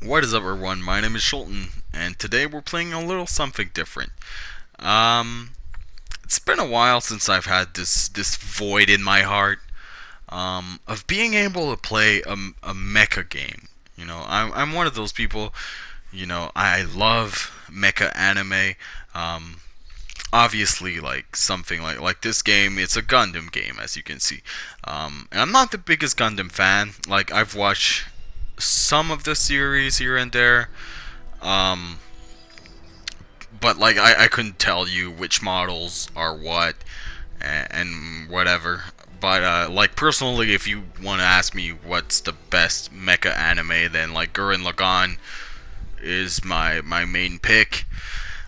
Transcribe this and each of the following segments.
What is up, everyone? My name is Sholtan, and today we're playing a little something different. Um, it's been a while since I've had this void in my heart of being able to play a mecha game. I'm one of those people. I love mecha anime. Um, Obviously, like something like this game, it's a Gundam game, as you can see. And I'm not the biggest Gundam fan. Like, I've watched some of the series here and there. Um, but like I couldn't tell you which models are what and whatever. But like personally, if you want to ask me what's the best mecha anime, then like Gurren Lagann is my main pick.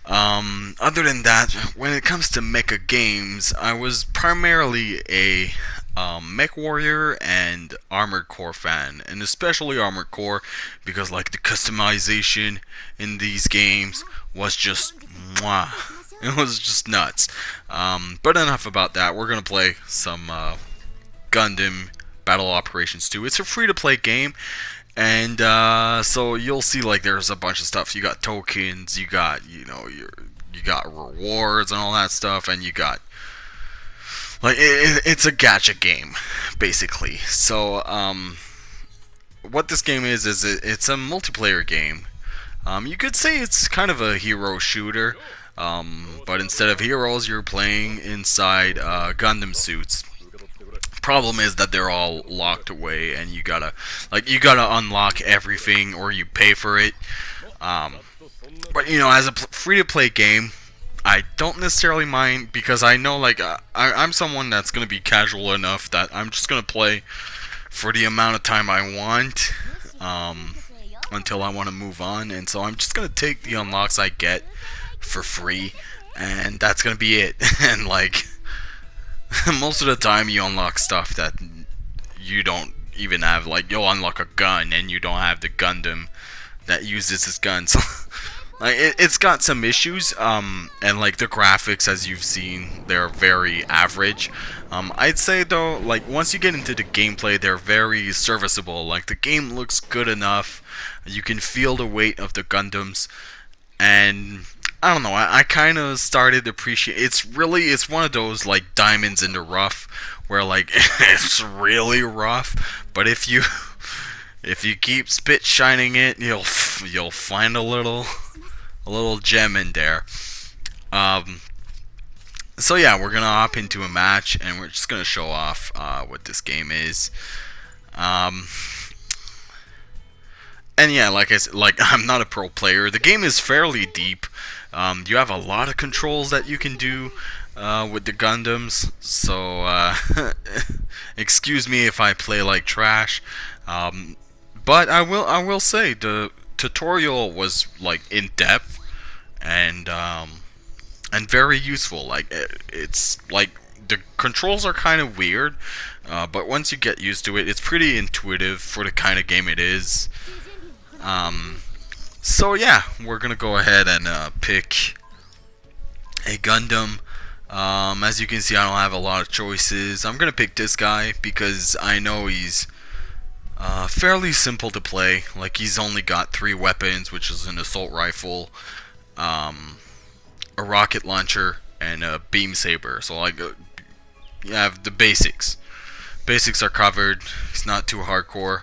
Other than that, when it comes to mecha games, I was primarily a Mech Warrior and Armored Core fan, and especially Armored Core because like the customization in these games was just mwah. It was just nuts. But enough about that. We're gonna play some Gundam Battle Operations 2. It's a free-to-play game, and so you'll see like there's a bunch of stuff. You got tokens, you got you got rewards and all that stuff, and you got like it's a gacha game basically. So what this game is it's a multiplayer game. You could say it's kind of a hero shooter, but instead of heroes, you're playing inside Gundam suits. Problem is that they're all locked away, and you gotta unlock everything, or you pay for it. Um, but as a free-to-play game, I don't necessarily mind because I know I'm someone that's gonna be casual enough that I'm just gonna play for the amount of time I want. Until I want to move on, and so I'm just gonna take the unlocks I get for free, and that's gonna be it. And like most of the time, you unlock stuff that you don't even have. Like you'll unlock a gun, and you don't have the Gundam that uses this gun. So like it's got some issues, and like the graphics, as you've seen, they're very average. I'd say though, like once you get into the gameplay, they're very serviceable. Like the game looks good enough. You can feel the weight of the Gundams, and I don't know. I kind of started to appreciate. It's one of those like diamonds in the rough, where like it's really rough, but if you keep spit shining it, you'll find a little gem in there. Um, so yeah, we're gonna hop into a match, and we're just gonna show off what this game is. Um, and yeah, like I said, like I'm not a pro player. The game is fairly deep. You have a lot of controls that you can do with the Gundams. So excuse me if I play like trash. But I will say the tutorial was like in depth and very useful. Like it's like the controls are kind of weird, but once you get used to it, it's pretty intuitive for the kind of game it is. Um, so yeah, we're gonna go ahead and pick a Gundam. As you can see, I don't have a lot of choices. I'm gonna pick this guy because I know he's fairly simple to play. Like he's only got 3 weapons, which is an assault rifle, um, a rocket launcher, and a beam saber. So like you have the basics. Basics are covered. It's not too hardcore.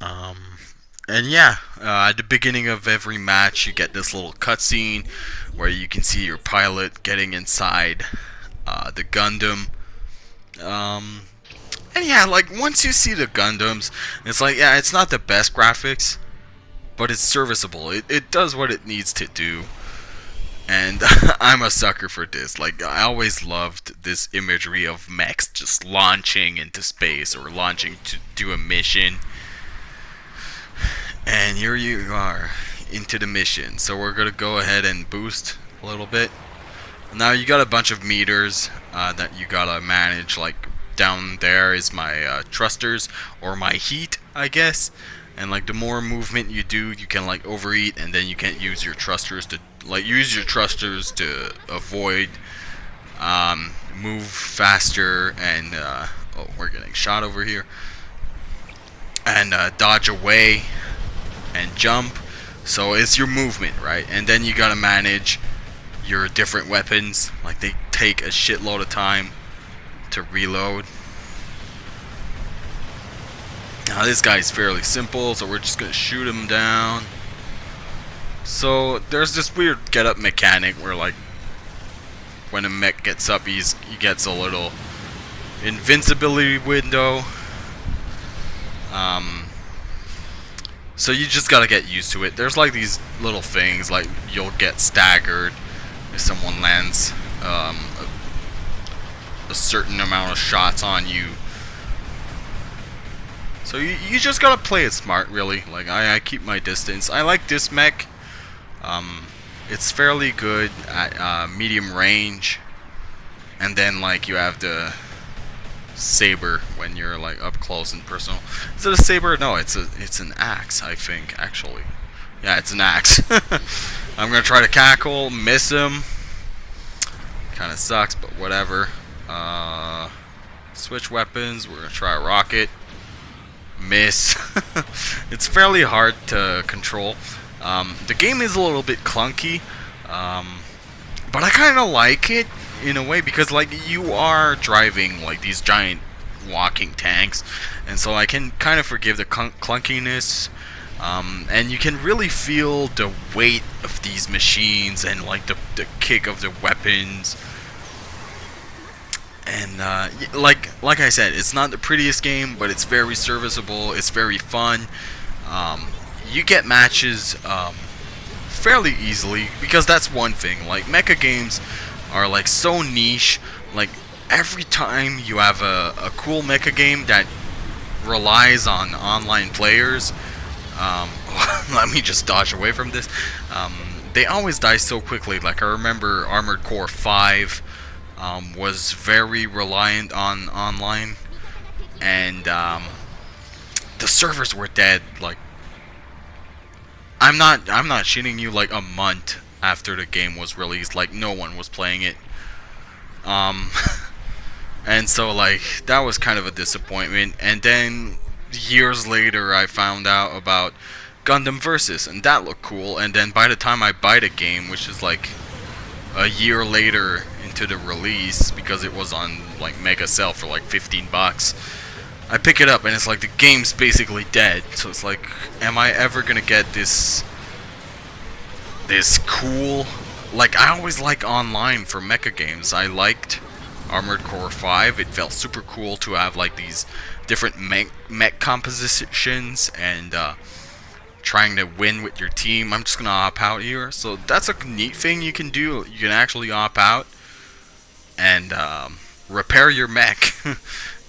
Um, and yeah, at the beginning of every match, you get this little cutscene where you can see your pilot getting inside the Gundam. Um, and yeah, like once you see the Gundams, it's like yeah, it's not the best graphics, but it's serviceable. It does what it needs to do. And I'm a sucker for this. Like I always loved this imagery of mechs just launching into space or launching to do a mission. And here you are into the mission. So we're gonna go ahead and boost a little bit. Now you got a bunch of meters that you gotta manage. Like down there is my thrusters or my heat, I guess. And like the more movement you do, you can like overeat, and then you can't use your thrusters to avoid move faster and oh, we're getting shot over here, and dodge away. and jump. So it's your movement, right? And then you gotta manage your different weapons. Like, they take a shitload of time to reload. Now this guy's fairly simple, so we're just gonna shoot him down. So there's this weird get up mechanic where, like, when a mech gets up, he gets a little invincibility window. So you just gotta get used to it. There's like these little things, like you'll get staggered if someone lands a certain amount of shots on you. So you just gotta play it smart, really. Like, I keep my distance. I like this mech. It's fairly good at medium range, and then like you have the saber when you're like up close and personal. Is it a saber? No, it's an axe, I think, actually. Yeah, it's an axe. I'm gonna try to cackle, miss him. Kinda sucks, but whatever. Switch weapons. We're gonna try a rocket. Miss. It's fairly hard to control. The game is a little bit clunky, but I kind of like it in a way, because like you are driving like these giant walking tanks, and so I can kind of forgive the clunkiness, and you can really feel the weight of these machines and like the kick of the weapons. And like I said, it's not the prettiest game, but it's very serviceable. It's very fun. You get matches fairly easily, because that's one thing. Like, mecha games are like so niche. Like, every time you have a cool mecha game that relies on online players, let me just dodge away from this. They always die so quickly. Like, I remember Armored Core 5 was very reliant on online, and the servers were dead. Like, I'm not shitting you, like a month after the game was released, like no one was playing it. And so like that was kind of a disappointment. And then years later I found out about Gundam Versus, and that looked cool. And then by the time I buy the game, which is like a year later into the release, because it was on like mega sale for like 15 bucks, I pick it up and it's like the game's basically dead. So it's like, am I ever gonna get this cool? Like, I always like online for mecha games. I liked Armored Core 5. It felt super cool to have like these different mech compositions and trying to win with your team. I'm just gonna opt out here. So that's a neat thing you can do. You can actually opt out and repair your mech.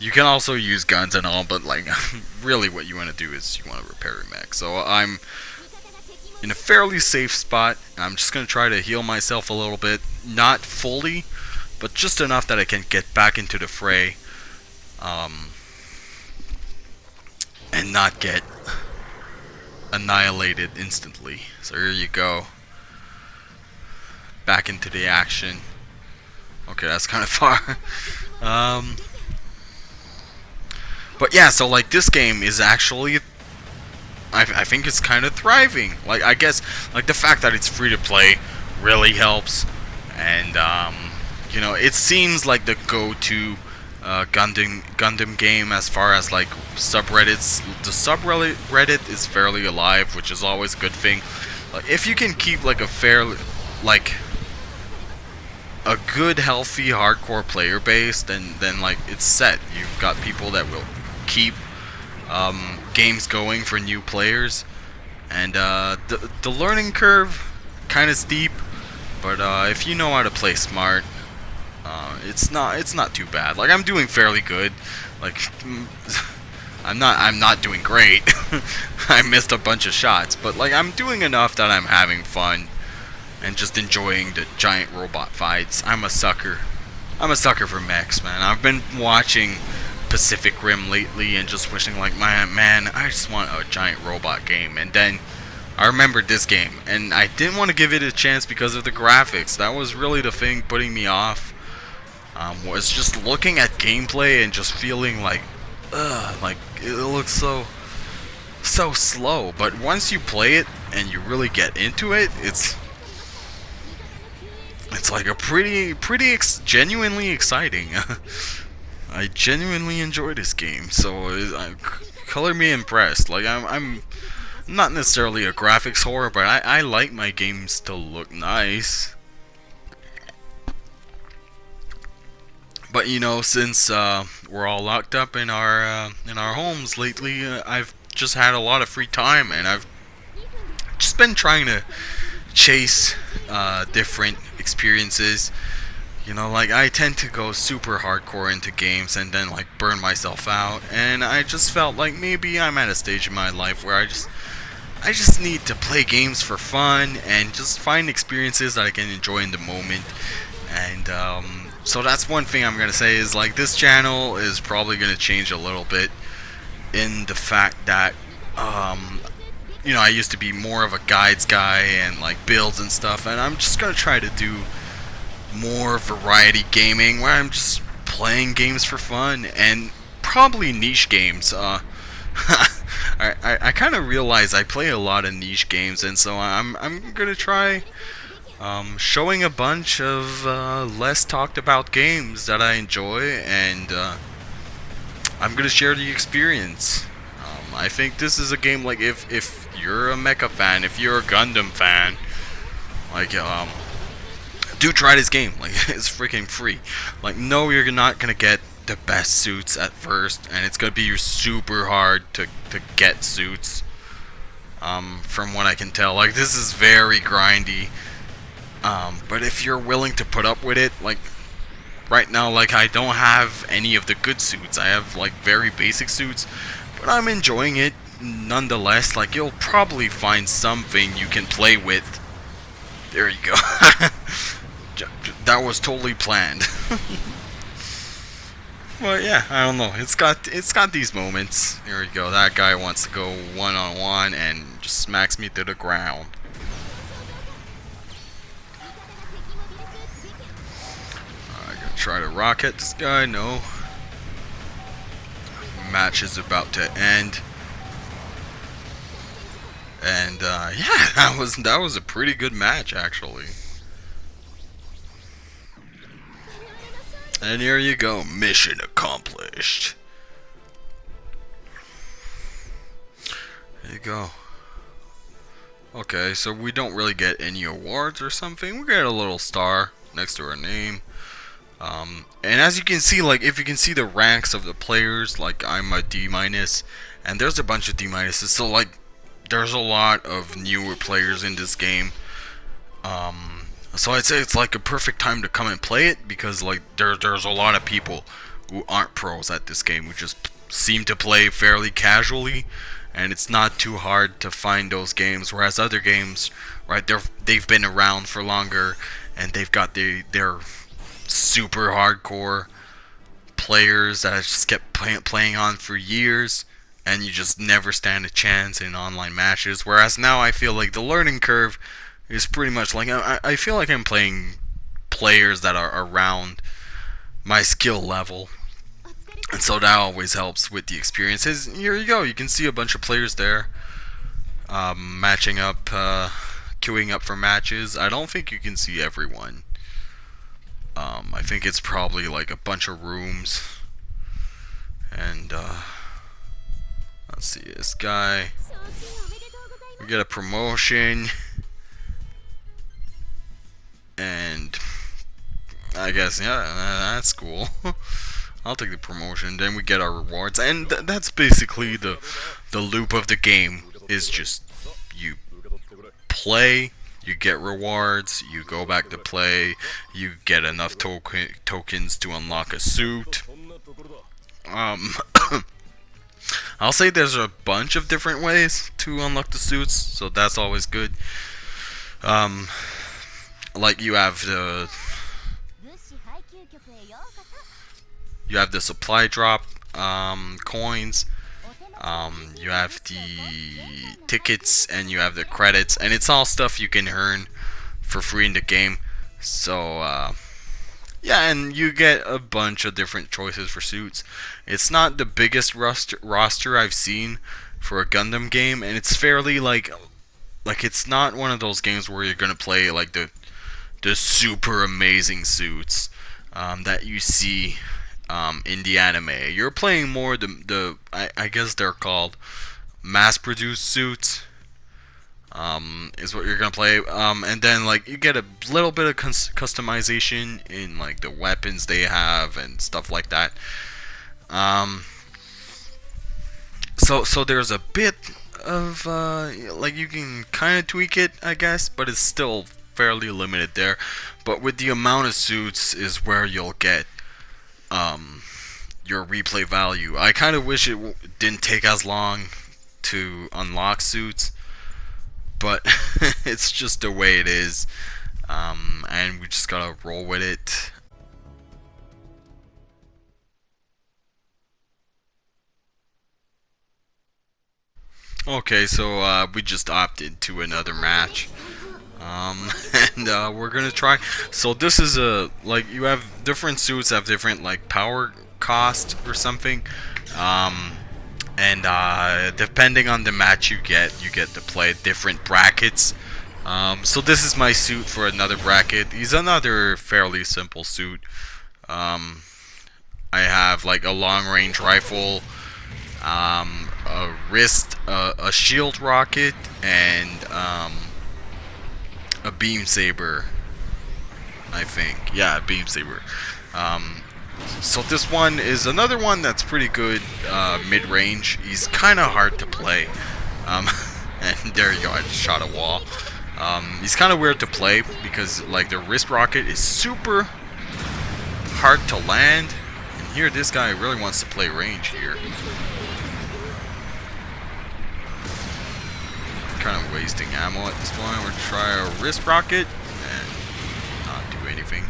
You can also use guns and all, but like really what you want to do is you want to repair your mech. So I'm in a fairly safe spot. I'm just going to try to heal myself a little bit. Not fully, but just enough that I can get back into the fray. And not get annihilated instantly. So here you go. Back into the action. Okay, that's kind of far. But yeah, so like this game is actually, I think it's kind of thriving. Like, I guess like the fact that it's free to play really helps, and you know, it seems like the go-to Gundam game as far as like subreddits. The subreddit is fairly alive, which is always a good thing. Like, if you can keep like a a good, healthy, hardcore player base, then like it's set. You've got people that will keep games going for new players, and the learning curve kind of steep, but if you know how to play smart, it's not too bad. Like, I'm doing fairly good. Like, I'm not doing great. I missed a bunch of shots, but like I'm doing enough that I'm having fun and just enjoying the giant robot fights. I'm a sucker for mechs, man. I've been watching Pacific Rim lately and just wishing like, man, I just want a giant robot game. And then I remembered this game, and I didn't want to give it a chance because of the graphics. That was really the thing putting me off. Was just looking at gameplay and just feeling like, ugh, like it looks so so slow, but once you play it and you really get into it, it's like a genuinely exciting. I genuinely enjoy this game, so color me impressed. Like I'm not necessarily a graphics whore, but I like my games to look nice. But you know, since we're all locked up in our homes lately, I've just had a lot of free time, and I've just been trying to chase different experiences. You know, like I tend to go super hardcore into games and then like burn myself out, and I just felt like maybe I'm at a stage in my life where I just need to play games for fun and just find experiences that I can enjoy in the moment. And so that's one thing I'm gonna say is like this channel is probably gonna change a little bit in the fact that you know, I used to be more of a guides guy and like builds and stuff, and I'm just gonna try to do more variety gaming where I'm just playing games for fun and probably niche games. I kind of realize I play a lot of niche games, and so I'm gonna try showing a bunch of less talked about games that I enjoy, and I'm gonna share the experience. I think this is a game like if you're a mecha fan, if you're a Gundam fan, like do try this game. Like it's freaking free. Like no, you're not gonna get the best suits at first, and it's gonna be super hard to get suits. From what I can tell, like this is very grindy. But if you're willing to put up with it, like right now, like I don't have any of the good suits. I have like very basic suits, but I'm enjoying it nonetheless. Like you'll probably find something you can play with. There you go. That was totally planned. Well, yeah, I don't know. It's got these moments. Here we go. That guy wants to go one-on-one and just smacks me to the ground. I gotta try to rocket this guy. No. Match is about to end. And yeah, that was a pretty good match actually. And here you go, mission accomplished. There you go. Okay, so we don't really get any awards or something. We get a little star next to our name. And as you can see, like if you can see the ranks of the players, like I'm a D-, and there's a bunch of D-. So like there's a lot of newer players in this game. So I'd say it's like a perfect time to come and play it, because like there's a lot of people who aren't pros at this game who just seem to play fairly casually, and it's not too hard to find those games. Whereas other games, right, they've been around for longer, and they've got their super hardcore players that I just kept playing on for years, and you just never stand a chance in online matches. Whereas now I feel like the learning curve is pretty much like I feel like I'm playing players that are around my skill level, and so that always helps with the experiences. Here you go, you can see a bunch of players there matching up, queuing up for matches. I don't think you can see everyone. I think it's probably like a bunch of rooms, and let's see, this guy, we get a promotion. And I guess, yeah, that's cool. I'll take the promotion. Then we get our rewards, and that's basically the loop of the game. Is just you play, you get rewards, you go back to play, you get enough tokens to unlock a suit. I'll say there's a bunch of different ways to unlock the suits, so that's always good. Like you have the supply drop coins, you have the tickets, and you have the credits, and it's all stuff you can earn for free in the game. So yeah, and you get a bunch of different choices for suits. It's not the biggest roster I've seen for a Gundam game, and it's fairly like it's not one of those games where you're gonna play like the super amazing suits that you see in the anime. You're playing more I guess they're called mass-produced suits. Is what you're gonna play. And then like you get a little bit of customization in like the weapons they have and stuff like that. Um, so there's a bit of like you can kind of tweak it, I guess, but it's still fairly limited there. But with the amount of suits is where you'll get your replay value. I kind of wish it didn't take as long to unlock suits, but it's just the way it is, and we just gotta roll with it. Okay, so we just opted to another match, and we're gonna try. So this is like you have different suits have different like power cost or something, and depending on the match you get to play different brackets. So this is my suit for another bracket. He's another fairly simple suit. I have like a long range rifle, a wrist, a shield rocket, and a beam saber. I think, yeah, a beam saber. So this one is another one that's pretty good mid-range. He's kind of hard to play. And there you go, I just shot a wall. He's kind of weird to play because like the wrist rocket is super hard to land. And here this guy really wants to play range here. Kind of wasting ammo at this point. We're gonna try a wrist rocket and not do anything.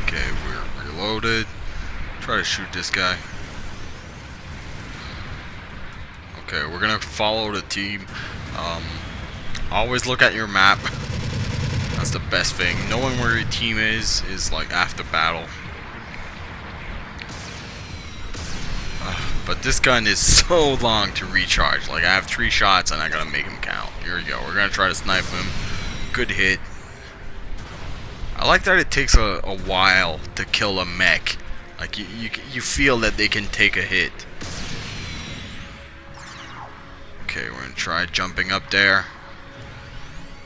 Okay, we're reloaded. Try to shoot this guy. Okay, we're gonna follow the team. Always look at your map. That's the best thing. Knowing where your team is like after battle. But this gun is so long to recharge. Like I have 3 shots and I gotta make him count. Here we go. We're gonna try to snipe him. Good hit. I like that it takes a while to kill a mech. Like you feel that they can take a hit. Okay, we're gonna try jumping up there.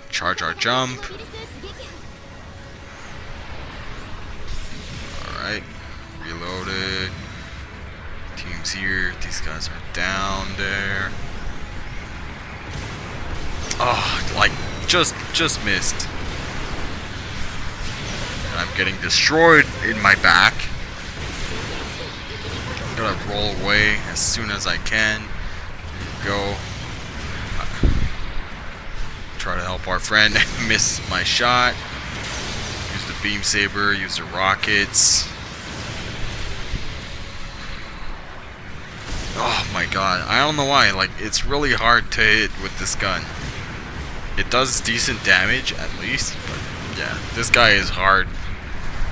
Charge our jump. Alright. Reloaded. Team's here. These guys are down there. Oh, like just missed. I'm getting destroyed in my back. I'm gonna roll away as soon as I can. Go. Try to help our friend. Miss my shot. Use the beam saber. Use the rockets. Oh my god. I don't know why. Like it's really hard to hit with this gun. It does decent damage at least, but yeah, this guy is hard.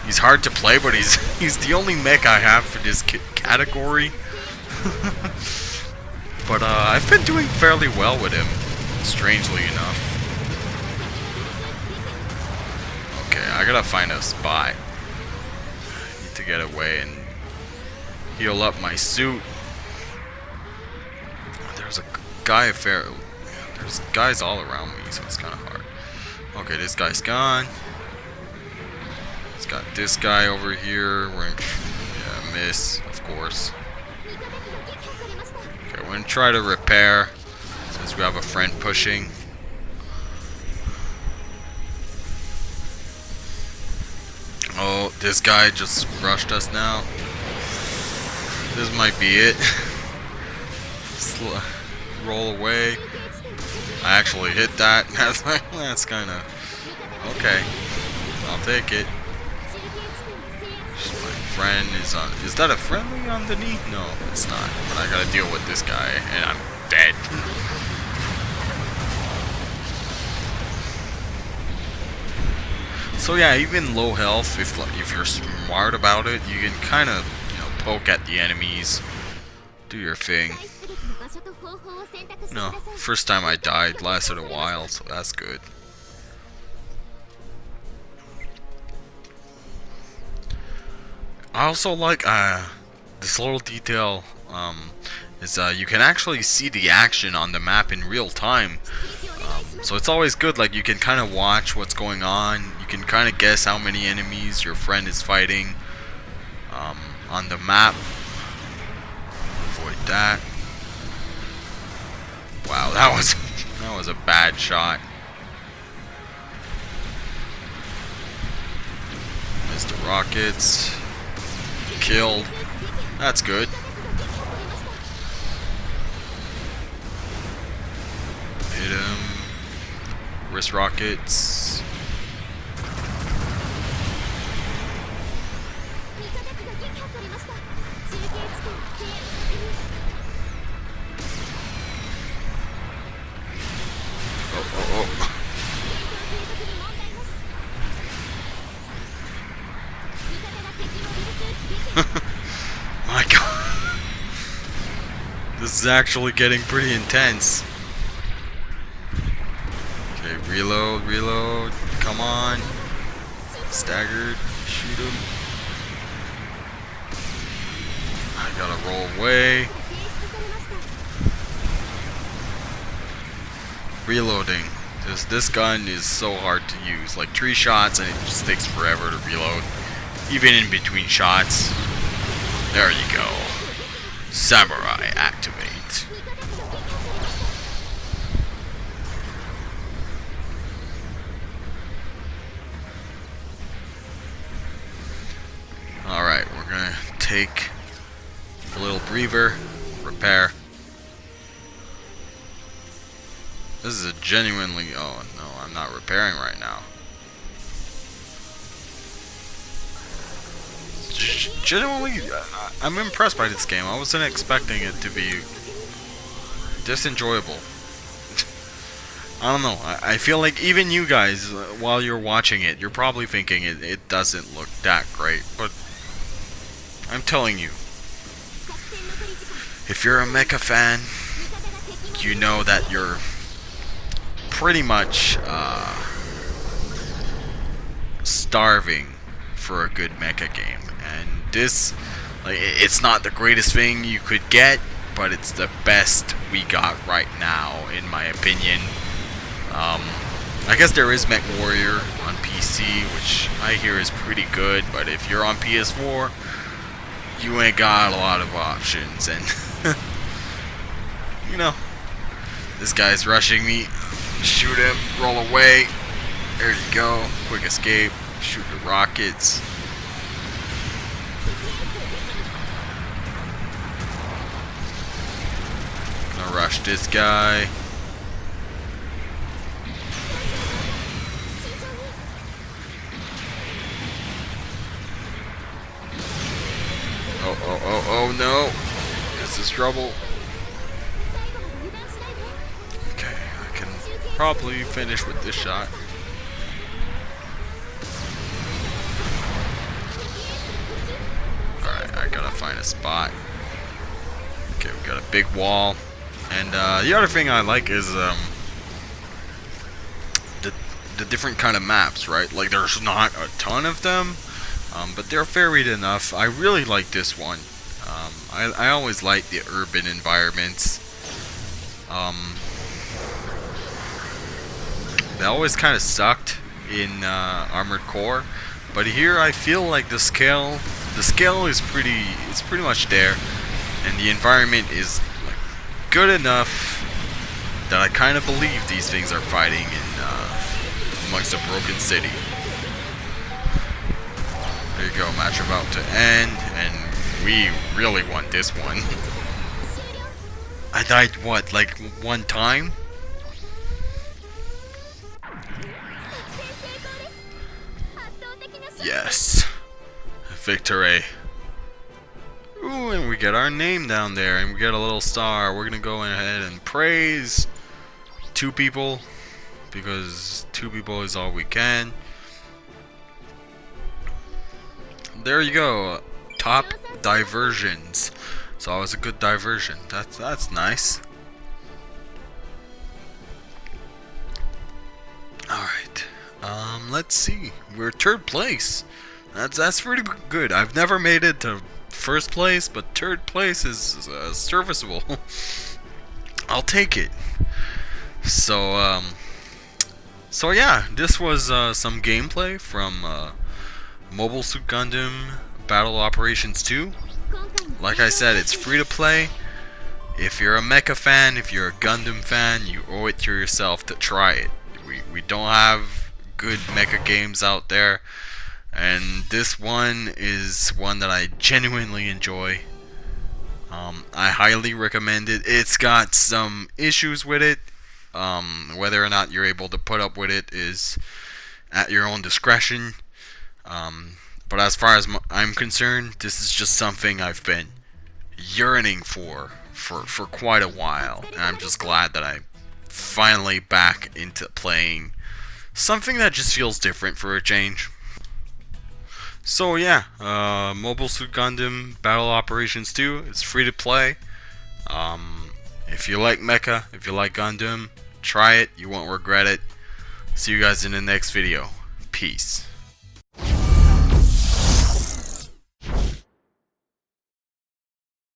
He's hard to play, but he's the only mech I have for this category. But I've been doing fairly well with him, strangely enough. Okay, I gotta find a spot. I need to get away and heal up my suit. There's a guy there's guys all around me, so it's kind of hard. Okay, this guy's gone. It's got this guy over here. We're gonna, yeah, miss, of course. Okay, we're gonna try to repair since we have a friend pushing. Oh, this guy just rushed us now. This might be it. Roll away. I actually hit that. That's kind of okay. I'll take it. My friend is on. Is that a friendly underneath? No, it's not. But I gotta deal with this guy, and I'm dead. So yeah, even low health, if you're smart about it, you can kind of poke at the enemies. Do your thing. No, first time I died lasted a while, so that's good. I also like this little detail is you can actually see the action on the map in real time. So it's always good, like you can kind of watch what's going on. You can kind of guess how many enemies your friend is fighting on the map. Avoid that. Wow, that was a bad shot. Missed the rockets. Killed. That's good. Hit him. Wrist rockets. Oh. My god. This is actually getting pretty intense. Okay, reload. Come on. Staggered. Shoot him. I gotta roll away. Reloading. This gun is so hard to use. Like 3 shots and it just takes forever to reload. Even in between shots. There you go. Samurai activate. Alright, we're gonna take a little breather, repair. This is a genuinely... oh no, I'm not repairing right now. Genuinely, I'm impressed by this game. I wasn't expecting it to be this enjoyable. I don't know. I feel like even you guys, while you're watching it, you're probably thinking it doesn't look that great. But I'm telling you, if you're a mecha fan, you know that you're pretty much starving for a good mecha game. And this, like, it's not the greatest thing you could get, but it's the best we got right now, in my opinion. I guess there is Mech Warrior on PC, which I hear is pretty good, but if you're on PS4, you ain't got a lot of options, and you know, this guy's rushing me. Shoot him, roll away. There you go. Quick escape. Shoot the rockets. Gonna rush this guy. Oh no. This is trouble. Okay, I can probably finish with this shot. Alright, I gotta find a spot. Okay, we got a big wall. And the other thing I like is the different kind of maps, right? Like, there's not a ton of them, but they're varied enough. I really like this one. I always like the urban environments. They always kind of sucked in Armored Core, but here I feel like the scale is pretty much there, and the environment is like good enough that I kind of believe these things are fighting in amongst a broken city. There you go, match about to end, and we really won this one. I died, what, like one time? Yes. Victory. Ooh, and we get our name down there, and we get a little star. We're gonna go ahead and praise 2 people, because 2 people is all we can. There you go. top diversions. So I was a good diversion. That's nice. Alright. Let's see. We're third place. That's pretty good. I've never made it to first place, but third place is serviceable. I'll take it. So, so yeah, this was some gameplay from Mobile Suit Gundam Battle Operations 2. Like I said, it's free to play. If you're a mecha fan, if you're a Gundam fan, you owe it to yourself to try it. We don't have good mecha games out there, and this one is one that I genuinely enjoy. I highly recommend it. It's got some issues with it. Whether or not you're able to put up with it is at your own discretion. But as far as I'm concerned, this is just something I've been yearning for quite a while, and I'm just glad that I'm finally back into playing something that just feels different for a change. So yeah, Mobile Suit Gundam Battle Operations 2, it's free to play. If you like mecha, if you like Gundam, try it, you won't regret it. See you guys in the next video. Peace.